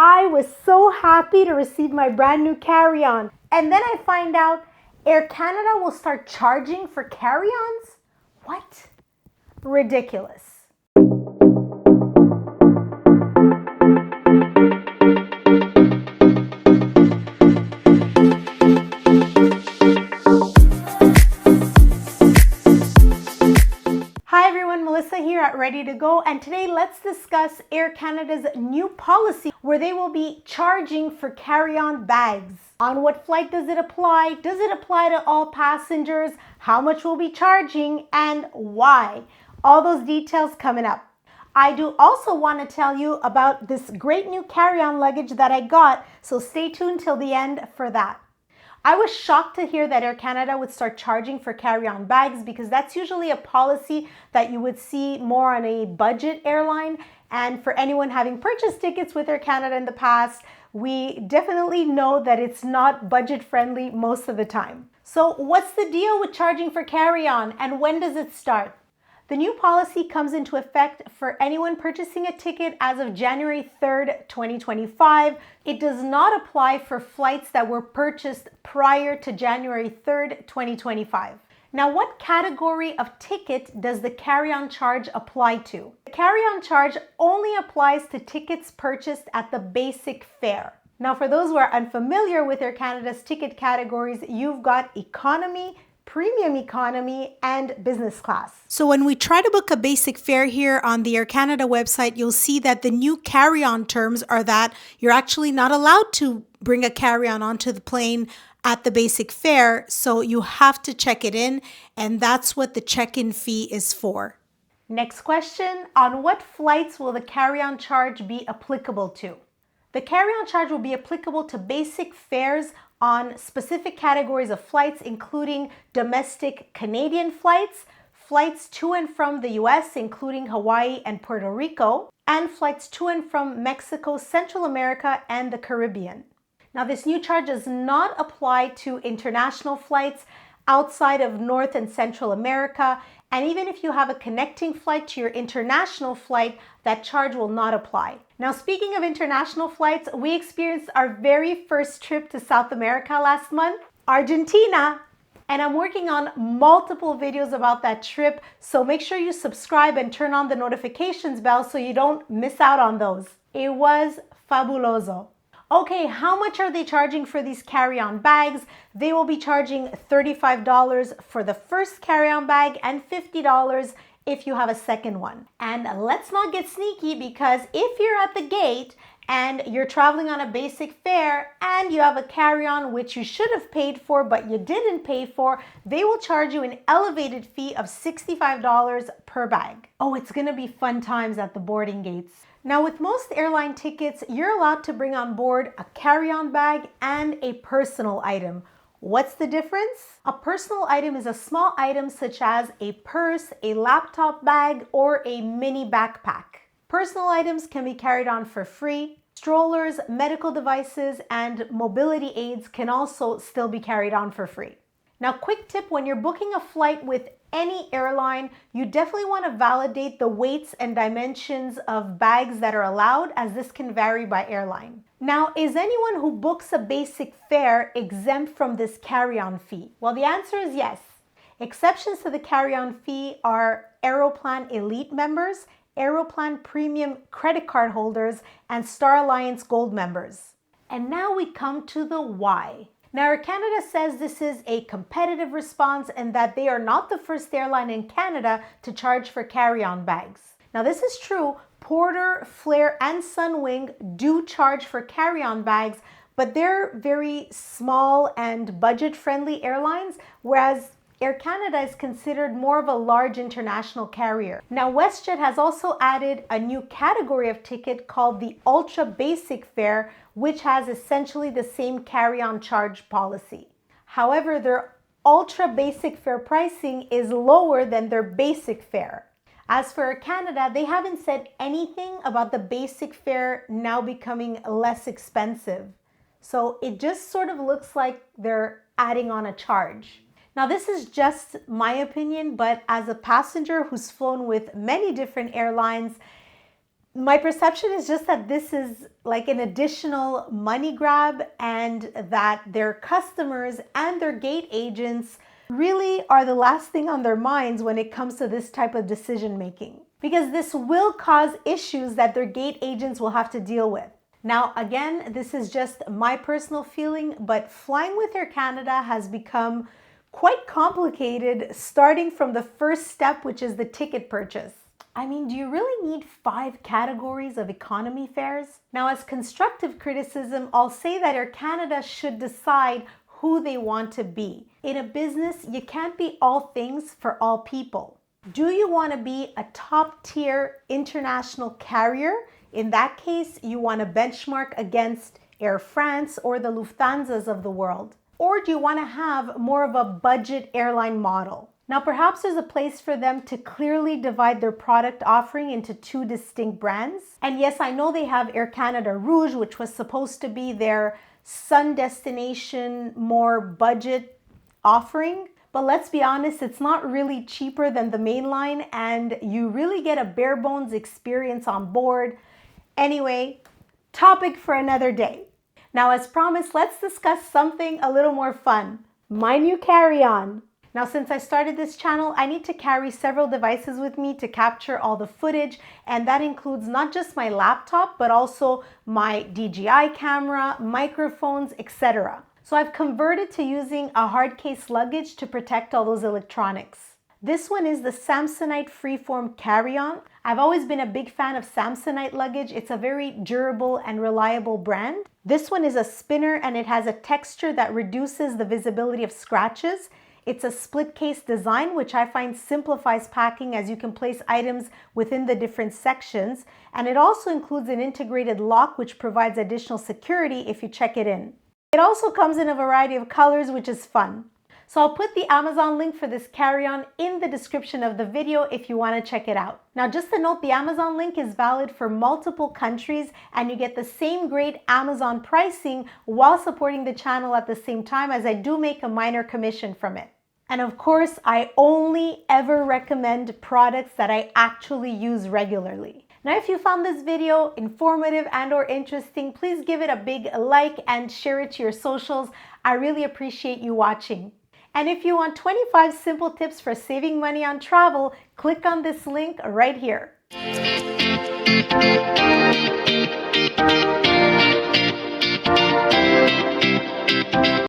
I was so happy to receive my brand new carry-on. And then I find out Air Canada will start charging for carry-ons? What? Ridiculous. Hi everyone, Melissa here at Ready to Go, and today let's discuss Air Canada's new policy where they will be charging for carry-on bags. On what flight does it apply? Does it apply to all passengers? How much will be charging and why? All those details coming up. I do also want to tell you about this great new carry-on luggage that I got, so stay tuned till the end for that. I was shocked to hear that Air Canada would start charging for carry-on bags because that's usually a policy that you would see more on a budget airline. And for anyone having purchased tickets with Air Canada in the past, we definitely know that it's not budget friendly most of the time. So what's the deal with charging for carry-on and when does it start? The new policy comes into effect for anyone purchasing a ticket as of January 3rd, 2025. It does not apply for flights that were purchased prior to January 3rd, 2025. Now, what category of ticket does the carry-on charge apply to? The carry-on charge only applies to tickets purchased at the basic fare. Now, for those who are unfamiliar with Air Canada's ticket categories, you've got economy, premium economy, and business class. So when we try to book a basic fare here on the Air Canada website, you'll see that the new carry-on terms are that you're actually not allowed to bring a carry-on onto the plane at the basic fare, so you have to check it in, and that's what the check-in fee is for. Next question, on what flights will the carry-on charge be applicable to? The carry-on charge will be applicable to basic fares on specific categories of flights, including domestic Canadian flights, flights to and from the US, including Hawaii and Puerto Rico, and flights to and from Mexico, Central America, and the Caribbean. Now, this new charge does not apply to international flights outside of North and Central America, and even if you have a connecting flight to your international flight, that charge will not apply. Now, speaking of international flights, we experienced our very first trip to South America last month, Argentina, and I'm working on multiple videos about that trip, so make sure you subscribe and turn on the notifications bell so you don't miss out on those. It was fabuloso. Okay, how much are they charging for these carry-on bags? They will be charging $35 for the first carry-on bag and $50 if you have a second one. And let's not get sneaky, because if you're at the gate and you're traveling on a basic fare and you have a carry-on which you should have paid for but you didn't pay for, they will charge you an elevated fee of $65 per bag. Oh, it's gonna be fun times at the boarding gates. Now, with most airline tickets, you're allowed to bring on board a carry-on bag and a personal item. What's the difference? A personal item is a small item such as a purse, a laptop bag, or a mini backpack. Personal items can be carried on for free. Strollers, medical devices, and mobility aids can also still be carried on for free. Now, quick tip, when you're booking a flight with any airline, you definitely want to validate the weights and dimensions of bags that are allowed, as this can vary by airline. Now, is anyone who books a basic fare exempt from this carry-on fee? Well, the answer is yes. Exceptions to the carry-on fee are Aeroplan Elite members, Aeroplan Premium credit card holders, and Star Alliance Gold members. And now we come to the why. Now, Air Canada says this is a competitive response and that they are not the first airline in Canada to charge for carry-on bags. Now, this is true. Porter, Flair, and Sunwing do charge for carry-on bags, but they're very small and budget-friendly airlines, whereas Air Canada is considered more of a large international carrier. Now, Westjet has also added a new category of ticket called the UltraBasic fare, which has essentially the same carry-on charge policy. However, their UltraBasic fare pricing is lower than their basic fare. As for Air Canada, they haven't said anything about the basic fare now becoming less expensive. So it just sort of looks like they're adding on a charge. Now, this is just my opinion, but as a passenger who's flown with many different airlines, My perception is just that this is like an additional money grab and that their customers and their gate agents really are the last thing on their minds when it comes to this type of decision making. Because this will cause issues that their gate agents will have to deal with. Now, again, this is just my personal feeling, but flying with Air Canada has become quite complicated, starting from the first step, which is the ticket purchase. I mean, do you really need 5 categories of economy fares? Now, as constructive criticism, I'll say that Air Canada should decide who they want to be. In a business, you can't be all things for all people. Do you want to be a top-tier international carrier? In that case, you want to benchmark against Air France or the Lufthansas of the world. Or do you want to have more of a budget airline model? Now, perhaps there's a place for them to clearly divide their product offering into 2 distinct brands. And yes, I know they have Air Canada Rouge, which was supposed to be their sun destination, more budget offering. But let's be honest, it's not really cheaper than the mainline, and you really get a bare bones experience on board. Anyway, topic for another day. Now, as promised, let's discuss something a little more fun. My new carry-on. Now, since I started this channel, I need to carry several devices with me to capture all the footage, and that includes not just my laptop, but also my DJI camera, microphones, etc. So I've converted to using a hard case luggage to protect all those electronics. This one is the Samsonite Freeform Carry-On. I've always been a big fan of Samsonite luggage. It's a very durable and reliable brand. This one is a spinner and it has a texture that reduces the visibility of scratches. It's a split case design, which I find simplifies packing as you can place items within the different sections. And it also includes an integrated lock, which provides additional security if you check it in. It also comes in a variety of colors, which is fun. So I'll put the Amazon link for this carry-on in the description of the video if you want to check it out. Now, just to note, the Amazon link is valid for multiple countries and you get the same great Amazon pricing while supporting the channel at the same time, as I do make a minor commission from it. And of course, I only ever recommend products that I actually use regularly. Now, if you found this video informative and or interesting, please give it a big like and share it to your socials. I really appreciate you watching. And if you want 25 simple tips for saving money on travel, click on this link right here.